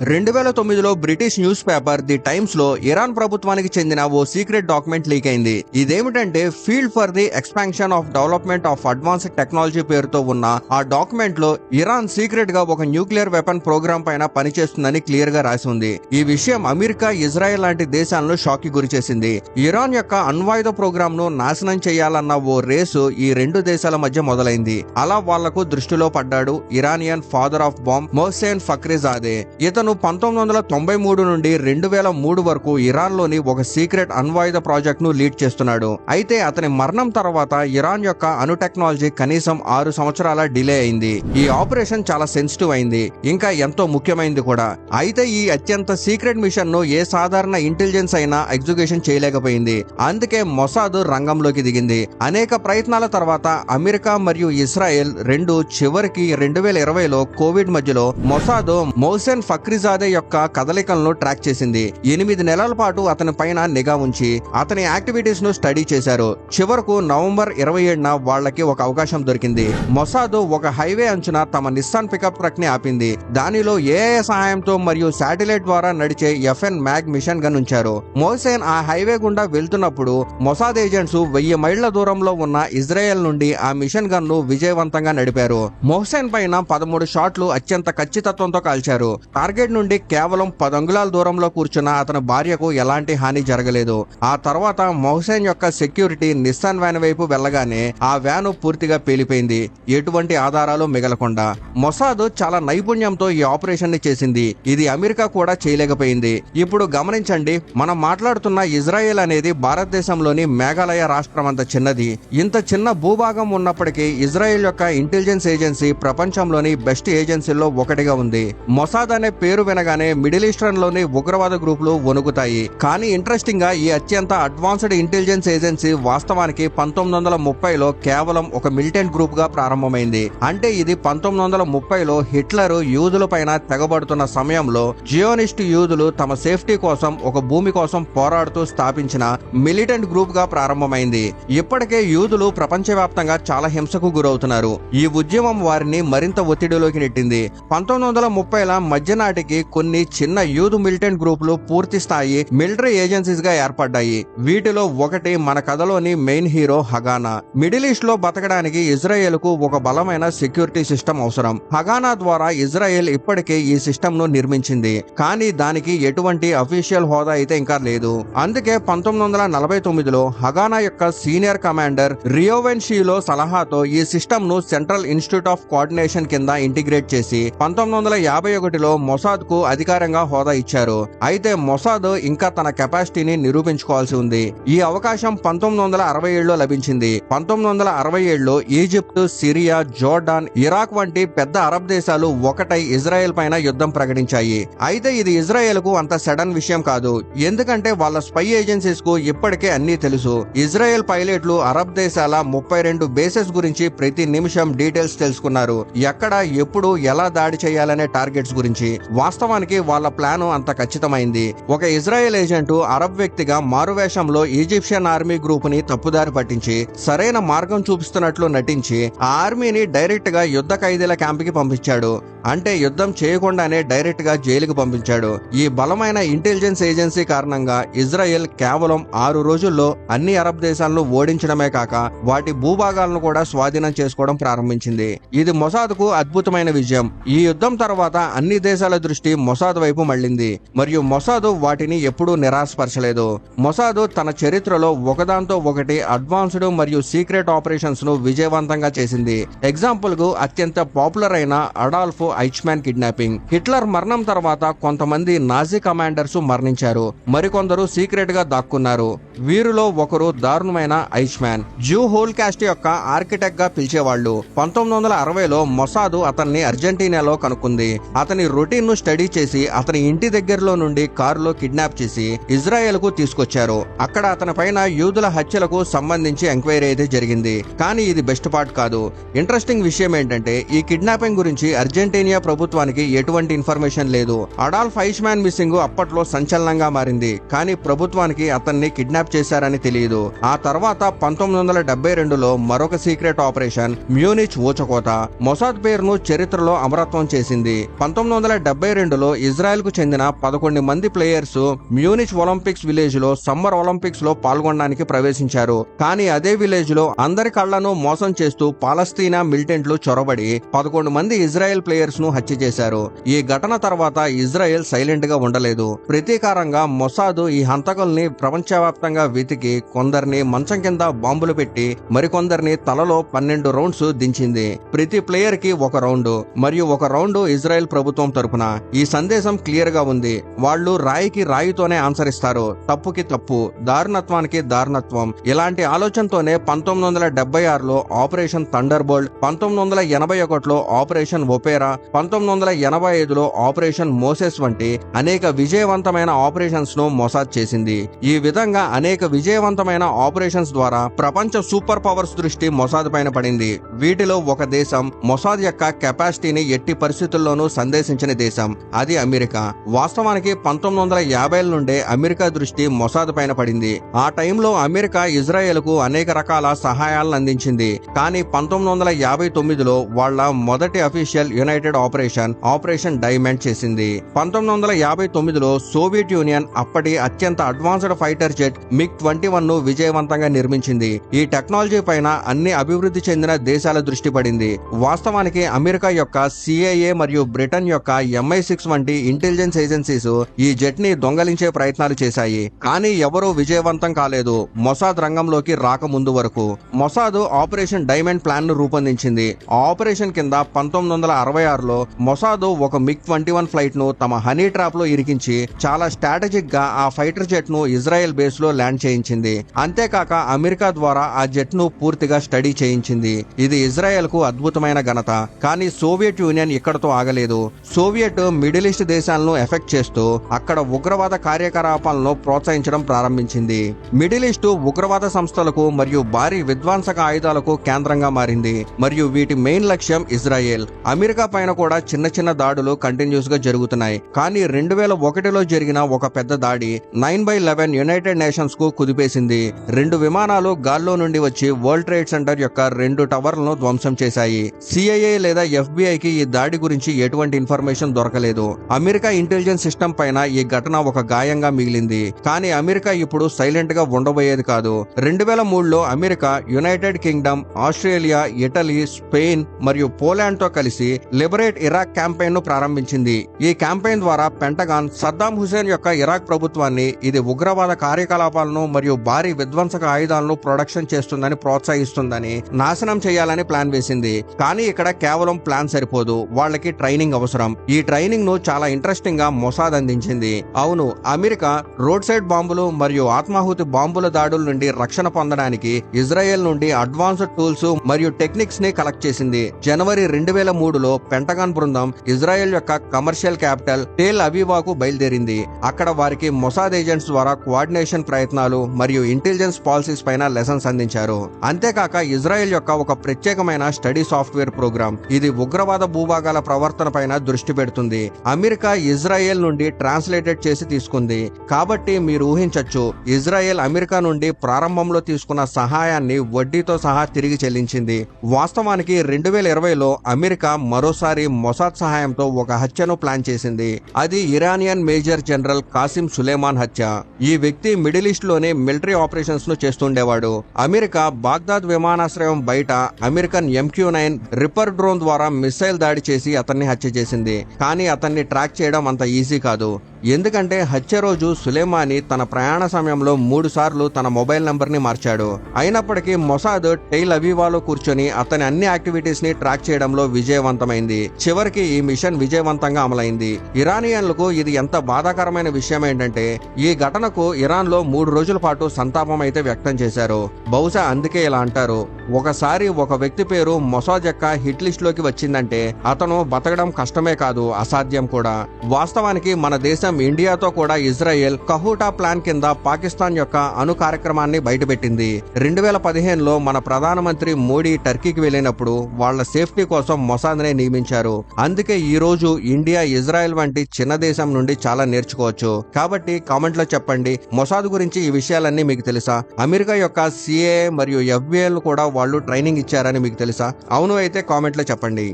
2009లో British news paper the Times లో Iran ప్రభుత్వానికి చెందిన ఓ సీక్రెట్ డాక్యుమెంట్ లీక్ అయింది. ఇదేమిటంటే field for the expansion of development of advanced technology పేరుతో ఉన్న ఆ డాక్యుమెంట్ లో ఇరాన్ సీక్రెట్ గా ఒక న్యూక్లియర్ వెపన్ ప్రోగ్రామ్ పైన పనిచేస్తుందని క్లియర్ గా రాసి ఉంది. ఈ విషయం అమెరికా, ఇజ్రాయెల్ లాంటి దేశాలను షాక్ కి గురిచేసింది. ఇరాన్ యొక్క అణ్వాయుధ ప్రోగ్రామ్ ను నాశనం చేయాలన్న ఓ రేసు ఈ రెండు దేశాల మధ్య మొదలైంది. అలా వాళ్లకు దృష్టిలో పడ్డాడు ఇరానియన్ ఫాదర్ ఆఫ్ బాంబ్ మొహ్సెన్ ఫక్రీజాదే. ఇతను 1993 నుండి 2003 వరకు ఇరాన్ లోని ఒక సీక్రెట్ అణ్వాయుధ ప్రాజెక్ట్ ను లీడ్ చేస్తున్నాడు. అయితే అతని మరణం తర్వాత ఇరాన్ యొక్క అణు టెక్నాలజీ కనీసం 6 సంవత్సరాల డిలే అయింది. ఈ ఆపరేషన్ చాలా సెన్సిటివ్ అయింది, ఇంకా ఎంతో ముఖ్యమైనది కూడా. అయితే ఈ అత్యంత సీక్రెట్ మిషన్ ను ఏ సాధారణ ఇంటెలిజెన్స్ అయినా ఎగ్జిక్యూషన్ చేయలేకపోయింది. అందుకే మొసాద్ రంగంలోకి దిగింది. అనేక ప్రయత్నాల తర్వాత అమెరికా మరియు ఇజ్రాయెల్ రెండు చివరికి 2020లో కోవిడ్ మధ్యలో మొసాద్ మొహ్సెన్ ఫక్రీజాదే యొక్క కదలికలను ట్రాక్ చేసింది. 8 నెలల పాటు అతని పైన నిఘా ఉంచి అతని యాక్టివిటీస్ ను స్టడీ చేశారు. చివరకు నవంబర్ 27న వాళ్లకి ఒక అవకాశం దొరికింది. మొసాద్ ఒక హైవే అంచున తమ నిస్సాన్ పికప్ ట్రక్ ని ఆపింది. దానిలో ఏఐ సహాయంతో మరియు శాటిలైట్ ద్వారా నడిచే FN మ్యాగ్ మిషన్ గన్ ఉంచారు. మొహ్సెన్ ఆ హైవే గుండా వెళ్తున్నప్పుడు మొసాద్ ఏజెంట్స్ 1000 మైళ్ల దూరంలో ఉన్న ఇజ్రాయెల్ నుండి ఆ మిషన్ గన్ ను విజయవంతంగా నడిపారు. మొహ్సెన్ పైన 13 షాట్లు అత్యంత ఖచ్చితత్వంతో కాల్చారు. టార్గెట్ నుండి కేవలం 10 అంగుళాల దూరంలో కూర్చున్న అతని భార్యకు ఎలాంటి హాని జరగలేదు. ఆ తర్వాత మొహ్సెన్ యొక్క సెక్యూరిటీ నిస్సాన్ వ్యాన్ వైపు వెళ్లగానే ఆ వ్యాన్ పూర్తిగా పేలిపోయింది, ఎటువంటి ఆధారాలు మిగలకుండా. మొసాద్ చాలా నైపుణ్యంతో ఈ ఆపరేషన్ ని చేసింది. ఇది అమెరికా కూడా చేయలేకపోయింది. ఇప్పుడు గమనించండి, మనం మాట్లాడుతున్న ఇజ్రాయెల్ అనేది భారతదేశంలోని మేఘాలయ రాష్ట్రం అంత చిన్నది. ఇంత చిన్న భూభాగం ఉన్నప్పటికీ ఇజ్రాయెల్ యొక్క ఇంటెలిజెన్స్ ఏజెన్సీ ప్రపంచంలోని బెస్ట్ ఏజెన్సీల్లో ఒకటిగా ఉంది. మొసాద్ అనే పేరు వినగానే మిడిల్ ఈస్టర్న్ లోని ఉగ్రవాద గ్రూపులు వణుకుతాయి. కానీ ఇంట్రెస్టింగ్ గా ఈ అత్యంత అడ్వాన్స్డ్ ఇంటెలిజెన్స్ ఏజెన్సీ వాస్తవానికి 1930లో కేవలం ఒక మిలిటెంట్ గ్రూప్ గా ప్రారంభమైంది. అంటే ఇది 1930లో హిట్లర్ యూదుల పైన తెగబడుతున్న సమయంలో జియోనిస్ట్ యూదులు తమ సేఫ్టీ కోసం ఒక భూమి కోసం పోరాడుతూ స్థాపించిన మిలిటెంట్ గ్రూప్ గా ప్రారంభమైంది. ఇప్పటికే యూదులు ప్రపంచవ్యాప్తంగా చాలా హింసకు గురవుతున్నారు. ఈ ఉద్యమం వారిని మరింత ఒత్తిడిలోకి నెట్టింది. 1930ల మధ్య నాటికి కొన్ని చిన్న యూదు మిలిటెంట్ గ్రూపులు పూర్తి స్థాయి మిలిటరీ ఏజెన్సీస్ గా ఏర్పడ్డాయి. వీటిలో ఒకటి మన కథలోని మెయిన్ హీరో హగానా. మిడిల్ ఈస్ట్ లో బతకడానికి ఇజ్రాయెల్ కు ఒక బలమైన సెక్యూరిటీ సిస్టమ్ అవసరం. హగానా ద్వారా ఇజ్రాయెల్ ఇప్పటికే ఈ సిస్టమ్ ను నిర్మించింది, కానీ దానికి ఎటువంటి అఫీషియల్ హోదా అయితే ఇంకా లేదు. అందుకే 1949లో హగానా యొక్క సీనియర్ కమాండర్ రియోవెన్ షీలో సలహాతో ఈ సిస్టమ్ ను సెంట్రల్ ఇన్స్టిట్యూట్ ఆఫ్ కోఆర్డినేషన్ కింద ఇంటిగ్రేట్ చేసి 1951లో మొసాద్ కు అధికారంగా హోదా ఇచ్చారు. అయితే మొసాద్ ఇంకా తన కెపాసిటీని నిరూపించుకోవాల్సి ఉంది. ఈ అవకాశం 1967లో లభించింది. 1967లో ఈజిప్ట్, సిరియా, జోర్డాన్, ఇరాక్ వంటి పెద్ద అరబ్ దేశాలు ఒకటై ఇజ్రాయెల్ పైన యుద్ధం ప్రకటించాయి. అయితే ఇది ఇజ్రాయెల్ కు అంత సడన్ విషయం కాదు, ఎందుకంటే వాళ్ళ స్పై ఏజెన్సీస్ కు ఇప్పటికే అన్ని తెలుసు. ఇజ్రాయెల్ పైలట్లు అరబ్ దేశాల 32 బేసెస్ గురించి ప్రతి నిమిషం డీటెయిల్స్ తెలుసుకున్నారు. ఎక్కడ, ఎప్పుడు, ఎలా దాడి చేయాలనే టార్గెట్స్ గురించి. వాస్తవానికి వాళ్ళ ప్లాన్ అంత ఖచ్చితమైంది. ఒక ఇజ్రాయెల్ ఏజెంట్ అరబ్ వ్యక్తిగా మారువేషంలో ఈజిప్షియన్ ఆర్మీ గ్రూప్ ని తప్పుదారి పట్టించి సరైన మార్గం చూపిస్తున్నట్లు నటించి ఆ ఆర్మీని డైరెక్ట్ గా యుద్ధ ఖైదీల క్యాంప్ కి పంపించాడు. అంటే యుద్ధం చేయకుండానే డైరెక్ట్ గా జైలుకు పంపించాడు. ఈ బలమైన ఇంటెలిజెన్స్ ఏజెన్సీ కారణంగా ఇజ్రాయెల్ కేవలం 6 రోజుల్లో అన్ని అరబ్ దేశాలను ఓడించడమే కాక వాటి భూభాగాలను కూడా స్వాధీనం చేసుకోవడం ప్రారంభించింది. ఇది మొసాద్ కు అద్భుతమైన విజయం. ఈ యుద్ధం తర్వాత అన్ని దేశాల దృష్టి మొసాద్ వైపు మళ్ళింది మరియు మొసాద్ వాటిని ఎప్పుడూ నిరాశపరచలేదు. మొసాద్ తన చరిత్రలో ఒకదాంతో ఒకటి అడ్వాన్స్డ్ మరియు సీక్రెట్ ఆపరేషన్స్ ను విజయవంతంగా చేసింది. ఎగ్జాంపుల్ కు అత్యంత పాపులర్ అయిన అడాల్ఫ్ ఐచ్మ్యాన్ కిడ్నాపింగ్. హిట్లర్ మరణం తర్వాత కొంతమంది నాజీ కమాండర్స్ మరణించారు, మరికొందరు సీక్రెట్ గా దాక్కున్నారు. వీరిలో ఒకరు దారుణమైన ఐచ్మ్యాన్. జ్యూ హోల్ కాస్ట్ యొక్క ఆర్కిటెక్ట్ గా పిలిచేవాళ్లు. 1960లో మొసాద్ అతన్ని అర్జెంటీనాలో కనుక్కుంది. అతని రొటీన్ ను స్టడీ చేసి అతని ఇంటి దగ్గరలో నుండి కారులో కిడ్నాప్ చేసి ఇజ్రాయెల్ కు తీసుకొచ్చారు. అక్కడ అతని పైన యూదుల హత్యలకు సంబంధించి ఎంక్వైరీ అయితే జరిగింది. కానీ ఇది బెస్ట్ పార్ట్ కాదు. ఇంట్రెస్టింగ్ విషయం ఏంటంటే ఈ కిడ్నాపింగ్ గురించి అర్జెంటీనా లిథువేనియా ప్రభుత్వానికి ఎటువంటి ఇన్ఫర్మేషన్ లేదు. అడాల్ఫ్ ఐచ్మ్యాన్ మిస్సింగ్ అప్పట్లో సంచలనంగా మారింది. కానీ ప్రభుత్వానికి అతన్ని కిడ్నాప్ చేశారని తెలియదు. ఆ తర్వాత 1972లో మరొక సీక్రెట్ ఆపరేషన్ మ్యూనిచ్ ఊచకోత మొసాద్ పేరును చరిత్రలో అమరత్వం చేసింది. 1972లో ఇజ్రాయెల్ కు చెందిన 11 మంది ప్లేయర్స్ మ్యూనిచ్ ఒలింపిక్స్ విలేజ్ లో సమ్మర్ ఒలింపిక్స్ లో పాల్గొనడానికి ప్రవేశించారు. కానీ అదే విలేజ్ లో అందరి కళ్లను మోసం చేస్తూ పాలస్తీనా మిలిటెంట్లు చొరబడి 11 మంది ఇజ్రాయెల్ ప్లేయర్స్ ను హత్య చేశారు. ఈ ఘటన తర్వాత ఇజ్రాయెల్ సైలెంట్ గా ఉండలేదు. ప్రతీకారంగా మొసాద్ ఈ హంతకుల్ని ప్రపంచవ్యాప్తంగా వెతికి కొందరిని మంచం కింద బాంబులు పెట్టి మరికొందరిని తలలో 12 రౌండ్స్ దించింది. ప్రతి ప్లేయర్ కి ఒక రౌండ్ మరియు ఒక రౌండ్ ఇజ్రాయెల్ ప్రభుత్వం తరపున. ఈ సందేశం క్లియర్ గా ఉంది. వాళ్ళు రాయికి రాయితోనే ఆన్సర్ ఇస్తారు, తప్పుకి తప్పు, దారుణత్వానికి దారుణత్వం. ఇలాంటి ఆలోచనతోనే 1976లో ఆపరేషన్ థండర్ బోల్ట్, 1981లో ఆపరేషన్ ఒపేరా, 1985లో ఆపరేషన్ మోసెస్ వంటి అనేక విజయవంతమైన ఆపరేషన్స్ ను మొసాద్ చేసింది. ఈ విధంగా అనేక విజయవంతమైన ఆపరేషన్స్ ద్వారా ప్రపంచ సూపర్ పవర్స్ దృష్టి మొసాద్ పైన పడింది. వీటిలో ఒక దేశం మొసాద్ యొక్క కెపాసిటీని ఎట్టి పరిస్థితుల్లోనూ సందేశించిన దేశం, అది అమెరికా. వాస్తవానికి 1950ల నుండే అమెరికా దృష్టి మొసాద్ పైన పడింది. ఆ టైంలో అమెరికా ఇజ్రాయెల్ కు అనేక రకాల సహాయాలను అందించింది. కానీ 1959లో వాళ్ళ మొదటి అఫీషియల్ యునైటెడ్ ఆపరేషన్ డైమండ్ చేసింది. 1959లో సోవియట్ యూనియన్ అప్పటి అత్యంత అడ్వాన్స్డ్ ఫైటర్ జెట్ MiG-21 ను విజయవంతంగా నిర్మించింది. ఈ టెక్నాలజీ పైన అన్ని అభివృద్ధి చెందిన దేశాల దృష్టి పడింది. వాస్తవానికి అమెరికా యొక్క CIA మరియు బ్రిటన్ యొక్క MI6 వంటి ఇంటెలిజెన్స్ ఏజెన్సీస్ ఈ జెట్ ని దొంగలించే ప్రయత్నాలు చేశాయి. కానీ ఎవరూ విజయవంతం కాలేదు, మొసాద్ రంగంలోకి రాకముందు వరకు. మొసాద్ ఆపరేషన్ డైమండ్ ప్లాన్ ను రూపొందించింది. ఆ ఆపరేషన్ కింద 1966లో మొసాద్ ఒక MiG-21 ఫ్లైట్ ను తమ హనీ ట్రాప్ లో ఇరికించి చాలా స్ట్రాటజిక్ గా ఆ ఫైటర్ జెట్ ను ఇజ్రాయెల్ బేస్ లో ల్యాండ్ చేయించింది. అంతేకాక అమెరికా ద్వారా ఆ జెట్ ను పూర్తిగా స్టడీ చేయించింది. ఇది ఇజ్రాయెల్ కు అద్భుతమైన ఘనత. కానీ సోవియట్ యూనియన్ ఇక్కడతో ఆగలేదు. సోవియట్ మిడిల్ ఈస్ట్ దేశాలను ఎఫెక్ట్ చేస్తూ అక్కడ ఉగ్రవాద కార్యకలాపాలను ప్రోత్సహించడం ప్రారంభించింది. మిడిల్ ఈస్ట్ ఉగ్రవాద సంస్థలకు మరియు భారీ విధ్వంసక ఆయుధాలకు కేంద్రంగా మారింది మరియు వీటి మెయిన్ లక్ష్యం ఇజ్రాయెల్. అమెరికా పైన కూడా చిన్న చిన్న దాడులు కంటిన్యూస్ గా జరుగుతున్నాయి. కానీ 2001లో జరిగిన ఒక పెద్ద దాడి 9/11 యునైటెడ్ నేషన్స్ కు కుదిపేసింది. 2 విమానాలు గాల్లో నుండి వచ్చి వరల్డ్ ట్రేడ్ సెంటర్ యొక్క 2 టవర్లను ధ్వంసం చేశాయి. CIA లేదా FBI కి ఈ దాడి గురించి ఎటువంటి ఇన్ఫర్మేషన్ దొరకలేదు. అమెరికా ఇంటెలిజెన్స్ సిస్టమ్ పైన ఈ ఘటన ఒక గాయంగా మిగిలింది. కానీ అమెరికా ఇప్పుడు సైలెంట్ గా ఉండబోయేది కాదు. 2003లో America, United Kingdom, Australia, Italy, Spain మరియు పోలాండ్ తో కలిసి లిబరేట్ ఇరాక్ క్యాంపెయిన్ ను ప్రారంభించింది. ఈ క్యాంపెయిన్ ద్వారా పెంటగాన్ సద్దాం హుసేన్ యొక్క ఇరాక్ ప్రభుత్వాన్ని ఇది ఉగ్రవాద కార్యకలాపాలను మరియు భారీ విధ్వంసక ఆయుధాలను ప్రొడక్షన్ చేస్తుందని ప్రోత్సహిస్తుందని నాశనం చేయాలని ప్లాన్ వేసింది. కానీ ఇక్కడ కేవలం ప్లాన్ సరిపోదు, వాళ్ళకి ట్రైనింగ్ అవసరం. ఈ ట్రైనింగ్ ను చాలా ఇంట్రెస్టింగ్ గా మొసాద్ అందించింది. అవును, అమెరికా రోడ్ సైడ్ బాంబులు మరియు ఆత్మాహుతి బాంబుల దాడుల నుండి రక్షణ పొందడానికి ఇజ్రాయెల్ నుండి అడ్వాన్స్డ్ టూల్స్ మరియు టెక్నిక్స్ ని కలెక్ట్ చేసింది. జనవరి 2003లో పెంటగాన్ బృందం ఇజ్రాయెల్ యొక్క కమర్షియల్ క్యాపిటల్ టెల్ అవీవాకు బయలుదేరింది. అక్కడ వారికి మొసాద్ ఏజెంట్స్ ద్వారా కోఆర్డినేషన్ ప్రయత్నాలు మరియు ఇంటెలిజెన్స్ పాలసీస్ పైన లెసన్స్ అందించారు. అంతేకాక ఇజ్రాయెల్ యొక్క ఒక ప్రత్యేకమైన స్టడీ సాఫ్ట్వేర్ ప్రోగ్రామ్, ఇది ఉగ్రవాద భూభాగాల ప్రవర్తన పైన దృష్టి పెడుతుంది. అమెరికా ఇజ్రాయెల్ నుండి ట్రాన్స్లేటెడ్ చేసి తీసుకుంది. కాబట్టి మీరు ఊహించొచ్చు, ఇజ్రాయెల్ అమెరికా నుండి ప్రారంభంలో తీసుకున్న సహాయాన్ని వడ్డీతో సహా తిరిగి చెల్లించింది. వాస్తవానికి 2020లో అమెరికా మరోసారి మొసాద్ సహాయంతో ఒక హత్యను ప్లాన్ చేసింది. అది Iranian major general Kasim Suleman హత్య. ఈ వ్యక్తి మిడిల్ ఈస్ట్ లోనే మిలిటరీ ఆపరేషన్స్ ను చేస్తుండేవాడు. అమెరికా బాగ్దాద్ విమానాశ్రయం బయట అమెరికన్ MQ-9 రిపర్ డ్రోన్ ద్వారా మిసైల్ దాడి చేసి అతన్ని హత్య చేసింది. కానీ అతన్ని ట్రాక్ చేయడం అంత ఈజీ కాదు. ఎందుకంటే హత్య రోజు సులేమాని తన ప్రయాణ సమయంలో 3 సార్లు తన మొబైల్ నంబర్ ని మార్చాడు. అయినప్పటికీ మొసాద్ టెల్ అవీవాలో కూర్చొని అతని అన్ని యాక్టివిటీస్ ని ట్రాక్ చేయడంలో విజయవంతమైంది. చివరికి ఈ మిషన్ విజయవంతంగా అమలైంది. ఇరానియన్లకు ఇది ఎంత బాధాకరమైన విషయం ఏంటంటే, ఈ ఘటనకు ఇరాన్ లో 3 రోజుల పాటు సంతాపం అయితే వ్యక్తం చేశారు. బహుశా అందుకే ఇలా అంటారు, ఒకసారి ఒక వ్యక్తి పేరు మొసాద్ యొక్క హిట్ లిస్ట్ లోకి వచ్చిందంటే అతను బతకడం కష్టమే కాదు, అసాధ్యం కూడా. వాస్తవానికి మన దేశం దేశం ఇండియాతో కూడా ఇజ్రాయెల్ కహూటా ప్లాన్ కింద పాకిస్తాన్ యొక్క అణు కార్యక్రమాన్ని బయటపెట్టింది. 2015లో మన ప్రధానమంత్రి మోడీ టర్కీకి వెళ్ళినప్పుడు వాళ్ళ సేఫ్టీ కోసం మొసాద్ నే నియమించారు. అందుకే ఈ రోజు ఇండియా ఇజ్రాయెల్ వంటి చిన్న దేశం నుండి చాలా నేర్చుకోవచ్చు. కాబట్టి కామెంట్ లో చెప్పండి, మొసాద్ గురించి ఈ విషయాలన్నీ మీకు తెలుసా? అమెరికా యొక్క సిఏఏ మరియు FBI కూడా వాళ్ళు ట్రైనింగ్ ఇచ్చారని మీకు తెలుసా? అవును అయితే కామెంట్ లో చెప్పండి.